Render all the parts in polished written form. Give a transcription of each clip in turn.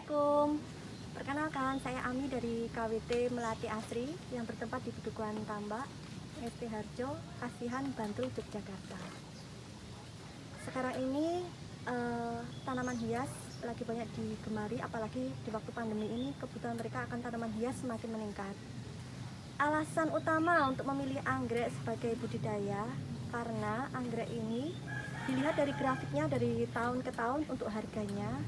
Assalamualaikum. Perkenalkan, saya Ami dari KWT Melati Asri yang bertempat di Bedukuhan Tambak, ST Harjo, Kasihan, Bantul, Yogyakarta. Sekarang ini tanaman hias lagi banyak digemari, apalagi di waktu pandemi ini kebutuhan mereka akan tanaman hias semakin meningkat. Alasan utama untuk memilih anggrek sebagai budidaya karena anggrek ini dilihat dari grafiknya dari tahun ke tahun untuk harganya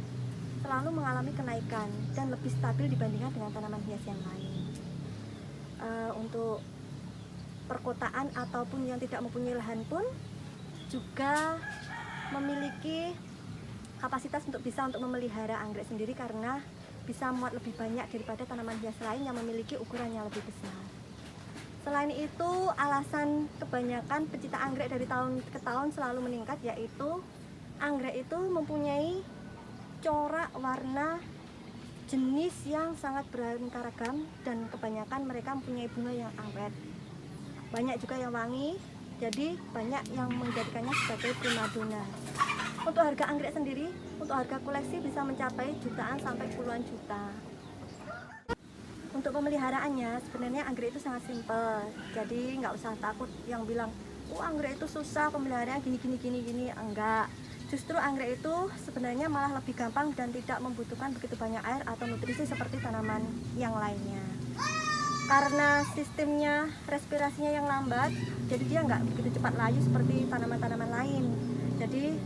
selalu mengalami kenaikan dan lebih stabil dibandingkan dengan tanaman hias yang lain. Untuk perkotaan ataupun yang tidak mempunyai lahan pun juga memiliki kapasitas untuk memelihara anggrek sendiri karena bisa muat lebih banyak daripada tanaman hias lain yang memiliki ukuran yang lebih besar. Selain itu, alasan kebanyakan pecinta anggrek dari tahun ke tahun selalu meningkat yaitu anggrek itu mempunyai corak warna jenis yang sangat beraneka ragam dan kebanyakan mereka mempunyai bunga yang awet. Banyak juga yang wangi, jadi banyak yang menjadikannya sebagai primadona. Untuk harga anggrek sendiri, untuk harga koleksi bisa mencapai jutaan sampai puluhan juta. Untuk pemeliharaannya, sebenarnya anggrek itu sangat simpel, jadi nggak usah takut yang bilang, anggrek itu susah pemeliharaan gini, enggak. Justru anggrek itu sebenarnya malah lebih gampang dan tidak membutuhkan begitu banyak air atau nutrisi seperti tanaman yang lainnya. Karena sistemnya respirasinya yang lambat, jadi dia nggak begitu cepat layu seperti tanaman-tanaman lain. Jadi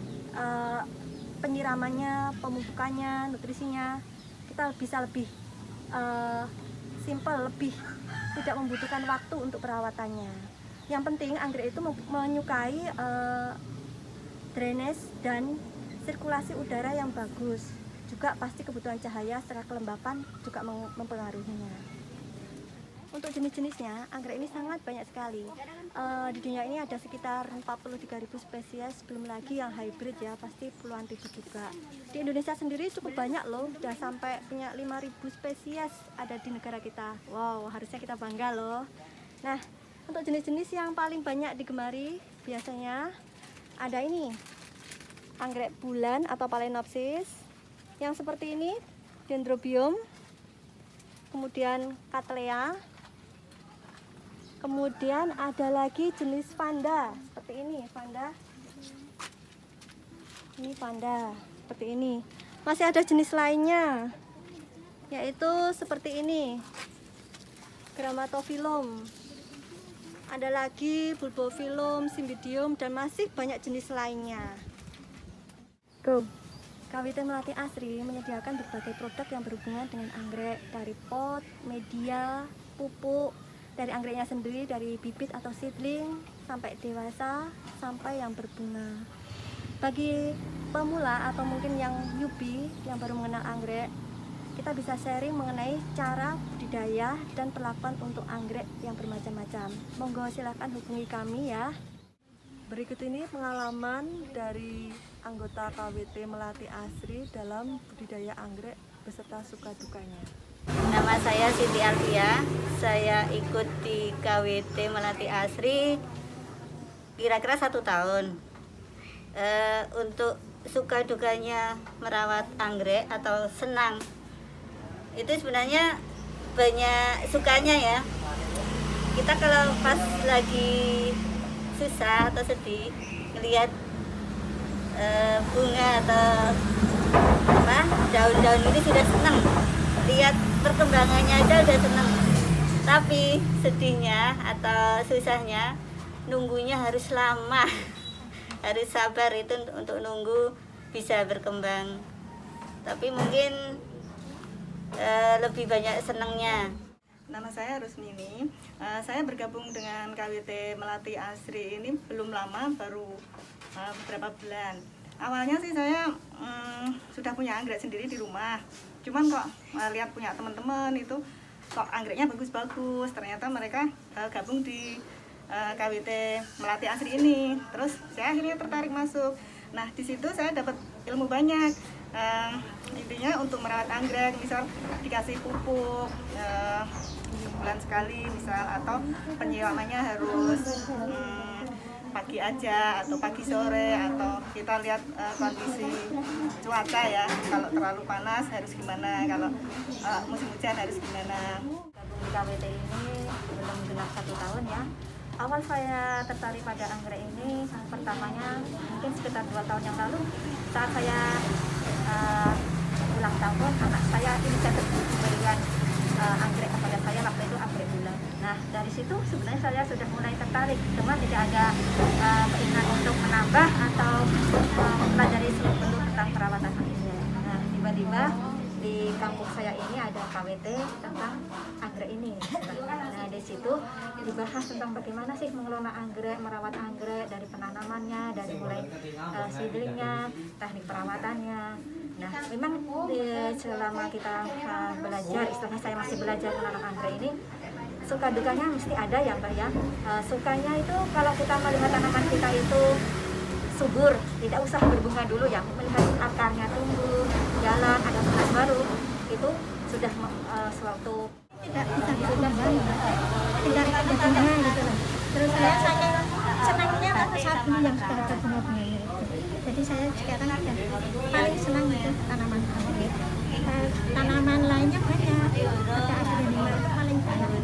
penyiramannya, pemupukannya, nutrisinya kita bisa lebih simpel, lebih tidak membutuhkan waktu untuk perawatannya. Yang penting anggrek itu menyukai drainase dan sirkulasi udara yang bagus. Juga pasti kebutuhan cahaya serta kelembapan juga mempengaruhinya. Untuk jenis-jenisnya, anggrek ini sangat banyak sekali. Di dunia ini ada sekitar 43.000 spesies, belum lagi yang hybrid ya, pasti puluhan ribu juga. Di Indonesia sendiri cukup banyak loh, udah sampai punya 5.000 spesies ada di negara kita. Wow, harusnya kita bangga loh. Nah, untuk jenis-jenis yang paling banyak digemari biasanya ada ini, anggrek bulan atau Phalaenopsis yang seperti ini, Dendrobium, kemudian Cattleya, kemudian ada lagi jenis Vanda seperti ini, Vanda seperti ini. Masih ada jenis lainnya, yaitu seperti ini, Grammatophyllum. Ada lagi Bulbophyllum, Cymbidium, dan masih banyak jenis lainnya. KWT Melati Asri menyediakan berbagai produk yang berhubungan dengan anggrek, dari pot, media, pupuk, dari anggreknya sendiri, dari bibit atau seedling, sampai dewasa, sampai yang berbunga. Bagi pemula atau mungkin yang newbie, yang baru mengenal anggrek, kita bisa sharing mengenai cara budidaya dan perlakuan untuk anggrek yang bermacam-macam. Monggo silahkan hubungi kami ya. Berikut ini pengalaman dari anggota KWT Melati Asri dalam budidaya anggrek beserta suka dukanya. Nama saya Siti Alfia, saya ikut di KWT Melati Asri kira-kira 1 tahun. Untuk suka dukanya merawat anggrek atau senang, itu sebenarnya banyak sukanya ya. Kita kalau pas lagi susah atau sedih ngelihat bunga atau daun-daun ini sudah senang, lihat perkembangannya aja udah senang. Tapi sedihnya atau susahnya nunggunya harus lama, harus sabar itu untuk nunggu bisa berkembang. Tapi mungkin lebih banyak senangnya. Nama saya Rusmini, saya bergabung dengan KWT Melati Asri ini belum lama, baru beberapa bulan. Awalnya sih saya sudah punya anggrek sendiri di rumah, cuman kok lihat punya teman-teman itu kok anggreknya bagus-bagus, ternyata mereka gabung di KWT Melati Asri ini. Terus saya akhirnya tertarik masuk. Nah, di situ saya dapat ilmu banyak. Intinya untuk merawat anggrek, misal dikasih pupuk sebulan sekali misal, atau penyiramannya harus pagi aja atau pagi sore, atau kita lihat kondisi cuaca ya, kalau terlalu panas harus gimana, kalau musim hujan harus gimana. Gabung di KWT ini belum genap 1 tahun ya. Awal saya tertarik pada anggrek ini pertamanya mungkin sekitar 2 tahun yang lalu saat saya ulang tahun, anak saya inisiatif memberikan anggrek kepada saya, waktu itu anggrek bulan. Nah dari situ sebenarnya saya sudah mulai tertarik, cuma tidak ada keinginan untuk menambah atau mempelajari seluk-beluk tentang perawatan anggrek. Nah tiba-tiba di kampung saya ini ada KWT tentang anggrek ini. Nah di situ dibahas tentang bagaimana sih mengelola anggrek, merawat anggrek dari penanamannya, dari mulai seedlingnya, teknik perawatannya. Nah memang selama kita belajar, istilahnya saya masih belajar menanam anggrek ini, suka dukanya mesti ada ya Mbak ya. Sukanya itu kalau kita melihat tanaman kita itu subur, tidak usah berbunga dulu ya, melihat akarnya tumbuh, jalan, ada tunas baru, itu sudah suatu tidak bisa berubah, tidak ada bunga gitu loh. Terus saya senangnya pada saat ini yang sudah ada bunga-bunga itu. Jadi saya sekarang ada paling senang itu tanaman anggrek. Tanaman lainnya banyak, ada aglonema itu paling banyak.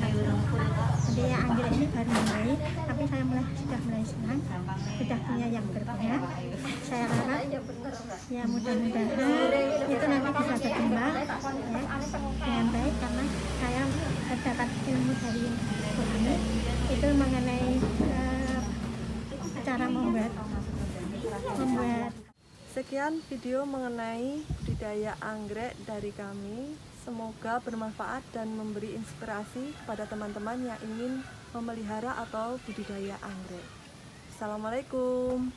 Jadi ya anggrek ini baru mulai, tapi saya sudah mulai senang, sudah punya yang berbunga. Saya harap ya mudah-mudahan itu nanti bisa berkembang ya, dengan baik, karena saya mendapat ilmu dari ini itu mengenai cara membuat. Sekian video mengenai budidaya anggrek dari kami. Semoga bermanfaat dan memberi inspirasi kepada teman-teman yang ingin memelihara atau budidaya anggrek. Assalamualaikum.